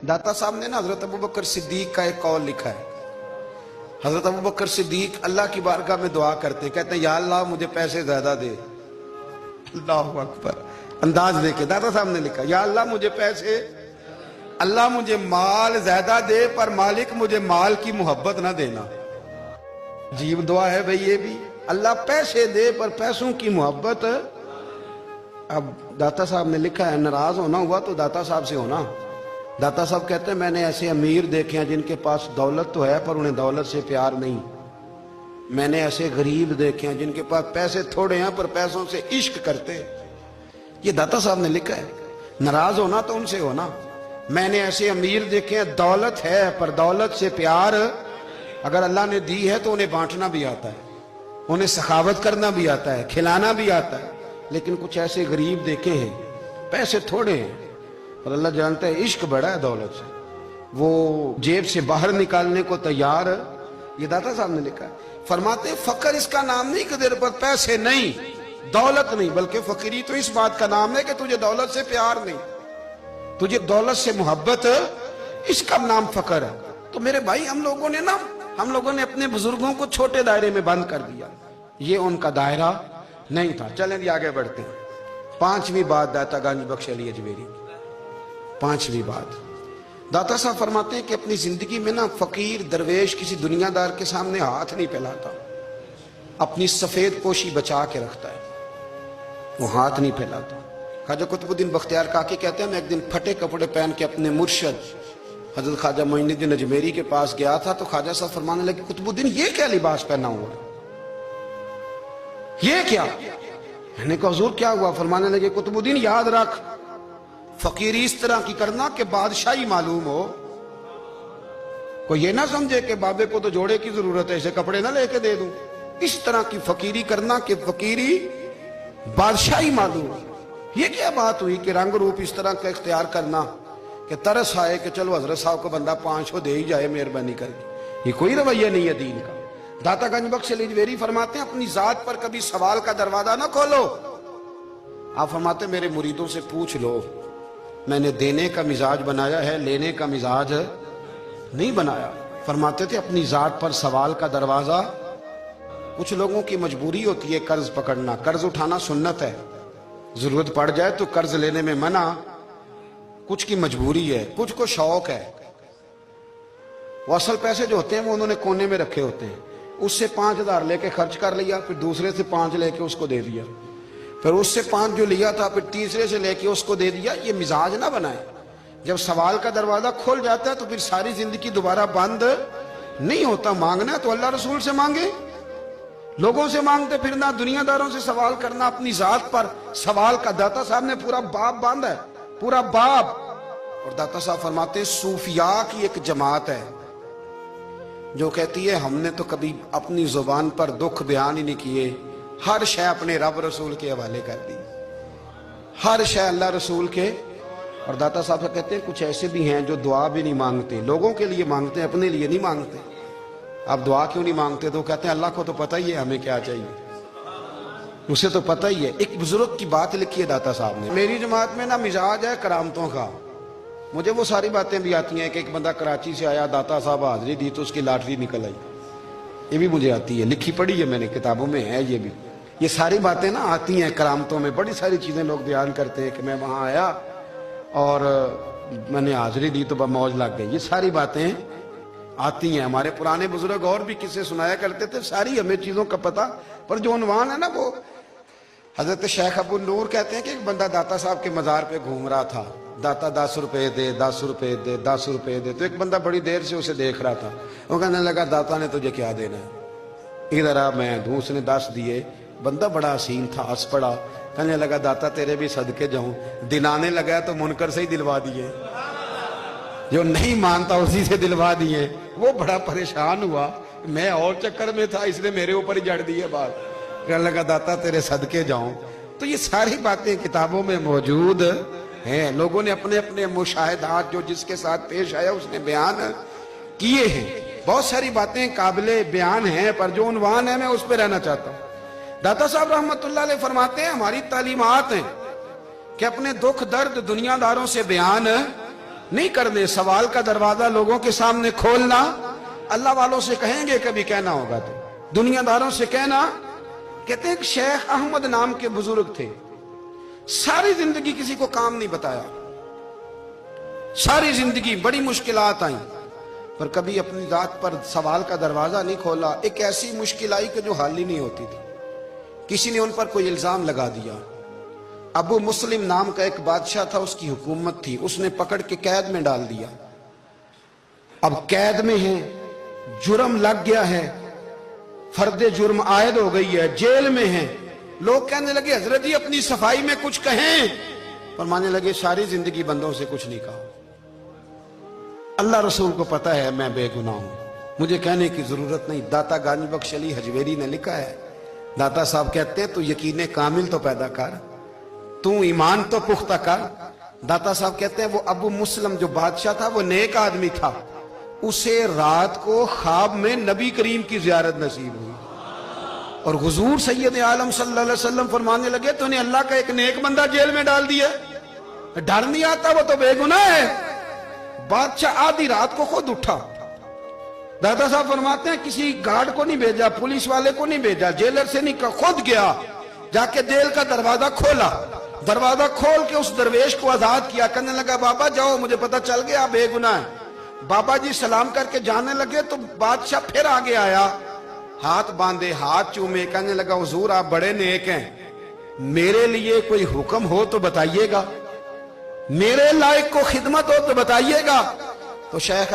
दाता साहब ने ना हजरत अबू बकर सिद्दीक का एक कौल लिखा है। हजरत अबू बकर सिद्दीक अल्लाह की बारगाह में दुआ करते, कहते हैं या अल्लाह मुझे पैसे ज्यादा दे। अल्लाहु अकबर, अंदाज देके दाता साहब ने लिखा, या अल्लाह मुझे पैसे, अल्लाह मुझे माल ज्यादा दे, पर मालिक मुझे माल की मोहब्बत ना देना। अजीब दुआ है भाई ये भी, अल्लाह पैसे दे पर पैसों की मोहब्बत। अब दाता साहब ने लिखा है, नाराज होना हुआ तो दाता साहब से होना। दाता साहब कहते हैं मैंने ऐसे अमीर देखे हैं जिनके पास दौलत तो है पर उन्हें दौलत से प्यार नहीं। मैंने ऐसे गरीब देखे हैं जिनके पास पैसे थोड़े हैं पर पैसों से इश्क करते। ये दाता साहब ने लिखा है, नाराज होना तो उनसे होना। मैंने ऐसे अमीर देखे हैं दौलत है पर दौलत से प्यार, अगर अल्लाह ने दी है तो उन्हें बांटना भी आता है, उन्हें सखावत करना भी आता है, खिलाना भी आता है। लेकिन कुछ ऐसे गरीब देखे हैं पैसे थोड़े हैं और अल्लाह जानता है इश्क बड़ा है दौलत से, वो जेब से बाहर निकालने को तैयार। ये दाता साहब ने लिखा है। फरमाते फकर इसका नाम नहीं कि तेरे पर पैसे नहीं, दौलत नहीं, बल्कि फकीरी तो इस बात का नाम है कि तुझे दौलत से प्यार नहीं, तुझे दौलत से मोहब्बत, इसका नाम फकर है। तो मेरे भाई हम लोगों ने अपने बुजुर्गों को छोटे दायरे में बंद कर दिया, ये उनका दायरा नहीं था। चलें जी आगे बढ़ते हैं। पांचवी बात दाता गंज बख्श अली अजमेरी, पांचवी बात दाता साहब फरमाते हैं कि अपनी जिंदगी में ना फकीर दरवेश किसी दुनियादार के सामने हाथ नहीं फैलाता, अपनी सफेद पोशी बचा के रखता है, वो हाथ नहीं फैलाता। ख्वाजा कुतुबुद्दीन बख्तियार काकी कहते हैं मैं एक दिन फटे कपड़े पहन के अपने मुर्शद हजरत ख्वाजा मोइनुद्दीन अजमेरी के पास गया था तो ख्वाजा साहब फरमाने लगे कुतुबुद्दीन ये क्या लिबास पहना हुआ है, ये क्या? मैंने कहा हुजूर क्या हुआ? फरमाने लगे कुतुबुद्दीन याद रख फकीरी इस तरह की करना कि बादशाही मालूम हो, कोई ये ना समझे कि बाबे को तो जोड़े की जरूरत है इसे कपड़े ना लेके दे दूं। इस तरह की फकीरी करना कि फकीरी बादशाही मालूम हो। ये क्या बात हुई कि रंग रूप इस तरह का इख्तियार करना कि तरस आए कि चलो हजरत साहब को बंदा 500 दे ही जाए मेहरबानी करके, ये कोई रवैया नहीं है दीन का। दाता गंज बख्श अली अजमेरी फरमाते हैं अपनी जात पर कभी सवाल का दरवाजा ना खोलो। आप फरमाते मेरे मुरीदों से पूछ लो, मैंने देने का मिजाज बनाया है, लेने का मिजाज नहीं बनाया। फरमाते थे अपनी जात पर सवाल का दरवाजा। कुछ लोगों की मजबूरी होती है कर्ज पकड़ना, कर्ज उठाना सुन्नत है, जरूरत पड़ जाए तो कर्ज लेने में मना। कुछ की मजबूरी है, कुछ को शौक है, वो असल पैसे जो होते हैं वो उन्होंने कोने में रखे होते हैं, उससे 5,000 लेके खर्च कर लिया, फिर दूसरे से 5 लेके उसको दे दिया, फिर उससे 5 जो लिया था फिर तीसरे से लेके उसको दे दिया। ये मिजाज ना बनाए। जब सवाल का दरवाजा खुल जाता है तो फिर सारी जिंदगी दोबारा बंद नहीं होता। मांगना है तो अल्लाह रसूल से मांगे, लोगों से मांगते फिरना, दुनियादारों से सवाल करना, अपनी जात पर सवाल का। दाता साहब ने पूरा बाब बांधा है, पूरा बाब। और दाता साहब फरमाते सूफिया की एक जमात है जो कहती है हमने तो कभी अपनी जुबान पर दुख बयान ही नहीं किए, हर शय अपने रब रसूल के हवाले कर दी, हर शय अल्लाह रसूल के। और दाता साहब कहते हैं कुछ ऐसे भी हैं जो दुआ भी नहीं मांगते, लोगों के लिए मांगते हैं, अपने लिए नहीं मांगते। आप दुआ क्यों नहीं मांगते? तो कहते हैं अल्लाह को तो पता ही है हमें क्या चाहिए, उसे तो पता ही है। एक बुजुर्ग की बात लिखी है दाता साहब ने, मेरी जमात में ना मिजाज है करामतों का। मुझे वो सारी बातें भी आती हैं कि एक बंदा कराची से आया, दाता साहब हाजिरी दी तो उसकी लॉटरी निकल आई, ये भी मुझे आती है, लिखी पढ़ी है मैंने, किताबों में है ये भी। ये सारी बातें ना आती हैं करामतों में, बड़ी सारी चीजें लोग बयान करते हैं कि मैं वहां आया और मैंने हाजिरी दी तो मौज लग गई। ये सारी बातें आती हैं। हमारे पुराने बुजुर्ग और भी किस्से सुनाया करते थे, सारी हमें चीजों का पता। पर जो उन्वान है ना वो हजरत शेख अबू नूर कहते हैं कि एक बंदा दाता साहब के मजार पे घूम रहा था, दाता 10 रुपए दे, 10 रुपए दे, 10 रुपए दे। तो एक बंदा बड़ी देर से उसे देख रहा था, वो कहने लगा दाता ने तुझे क्या देना है, इधर आ मैं दूं। उसने 10 दिए। बंदा बड़ा हसीन था, हंस पड़ा, कहने लगा दाता तेरे भी सदके जाऊं। दिलाने लगा तो मुनकर से ही दिलवा दिए, जो नहीं मानता उसी से दिलवा दिए। वो बड़ा परेशान हुआ, मैं और चक्कर में था इसलिए मेरे ऊपर ही जड़ दिए बात। कहने लगा दाता तेरे सदके जाऊं। तो ये सारी बातें किताबों में मौजूद हैं, लोगों ने अपने अपने मुशाहिदात जो जिसके साथ पेश आया उसने बयान किए हैं। बहुत सारी बातें काबिले बयान हैं, पर जो उन्वान है मैं उस पर रहना चाहता हूं। दाता साहब रहमतुल्लाह अलैह फरमाते हैं हमारी तालीमात हैं कि अपने दुख दर्द दुनियादारों से बयान نہیں کرنے. سوال کا دروازہ لوگوں کے سامنے کھولنا اللہ والوں سے کہیں گے کبھی کہنا ہوگا تو دنیا داروں سے کہنا. کہتے ہیں کہ شیخ احمد نام کے بزرگ تھے, ساری زندگی کسی کو کام نہیں بتایا, ساری زندگی بڑی مشکلات آئیں پر کبھی اپنی ذات پر سوال کا دروازہ نہیں کھولا. ایک ایسی مشکل آئی کہ جو حل ہی نہیں ہوتی تھی, کسی نے ان پر کوئی الزام لگا دیا. ابو مسلم نام کا ایک بادشاہ تھا, اس کی حکومت تھی, اس نے پکڑ کے قید میں ڈال دیا. اب قید میں ہیں, جرم لگ گیا ہے, فرد جرم عائد ہو گئی ہے, جیل میں ہیں. لوگ کہنے لگے حضرت جی اپنی صفائی میں کچھ کہیں. فرمانے لگے ساری زندگی بندوں سے کچھ نہیں کہا, اللہ رسول کو پتا ہے میں بے گناہ ہوں, مجھے کہنے کی ضرورت نہیں. داتا گانی بخش علی حجویری نے لکھا ہے, داتا صاحب کہتے ہیں تو یقین کامل تو پیدا کر, تو ایمان تو پختہ کر. داتا صاحب کہتے ہیں وہ ابو مسلم جو بادشاہ تھا وہ نیک آدمی تھا, اسے رات کو خواب میں نبی کریم کی زیارت نصیب ہوئی اور حضور سید عالم صلی اللہ علیہ وسلم فرمانے لگے تو نے اللہ کا ایک نیک بندہ جیل میں ڈال دیا, ڈر نہیں آتا, وہ تو بے گناہ ہے. بادشاہ آدھی رات کو خود اٹھا. دادا صاحب فرماتے ہیں کسی گارڈ کو نہیں بھیجا, پولیس والے کو نہیں بھیجا, جیلر سے نہیں کہا, خود گیا, جا کے جیل کا دروازہ کھولا. دروازہ کھول کے اس درویش کو آزاد کیا, کہنے لگا بابا جاؤ مجھے پتا چل گیا بے گناہ ہے. بابا جی سلام کر کے جانے لگے تو بادشاہ پھر آگے آیا, ہاتھ باندھے, ہاتھ چومے, کہنے لگا حضور آپ بڑے نیک ہیں, میرے لیے کوئی حکم ہو تو بتائیے گا, میرے لائق کو خدمت ہو تو بتائیے گا. تو شیخ